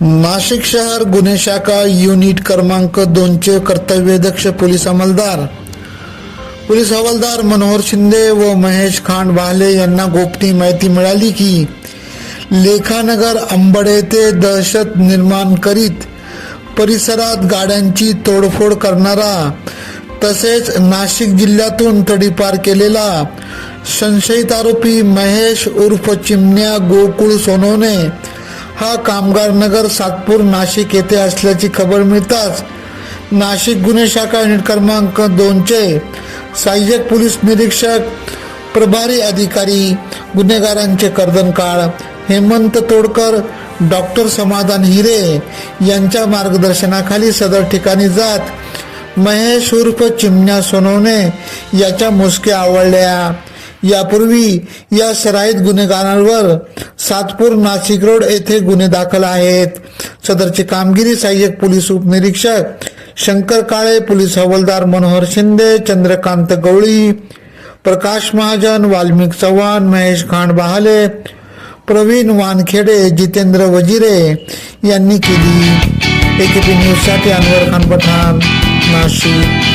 नाशिक शहर गुन्हे शाखा युनिट क्रमांक 2चे कर्तव्यदक्ष पोलीस हवालदार मनोहर शिंदे व महेश खांड बहाले यांना गोपनीय माहिती मिळाली की लेखानगर अंबड येथे दहशत निर्माण करीत परिसरात गाड्यांची तोडफोड करणारा तसेच नाशिक जिल्ह्यातून तडीपार केलेला संशयित आरोपी महेश उर्फ चिमण्या गोकुळ सोनवणे हा कामगार नगर सातपूर नाशिक येथे असल्याची खबर मिळताच नाशिक गुन्हे शाखा युनिट क्रमांक 2चे सहाय्यक पोलीस निरीक्षक प्रभारी अधिकारी गुन्हेगारांचे कर्दनकाळ हेमंत तोडकर डॉक्टर समाधान हिरे यांच्या मार्गदर्शनाखाली सदर ठिकाणी जात महेश उर्फ चिमण्या सोनवणे याच्या मुसक्या आवळल्या। यापूर्वी या सराईत गुन्हेगारांवर सातपूर नाशिक रोड येथे गुन्हे दाखल आहेत। सदरची कामगिरी सहाय्यक पोलीस उपनिरीक्षक शंकर काळे, पोलीस हवालदार मनोहर शिंदे, चंद्रकांत गवळी, प्रकाश महाजन, वाल्मिक चव्हाण, महेश खांड बहाले, प्रवीण वानखेडे, जितेंद्र वजिरे यांनी केली। AKP न्यूज साठी अनवर खान पठाण, नाशिक।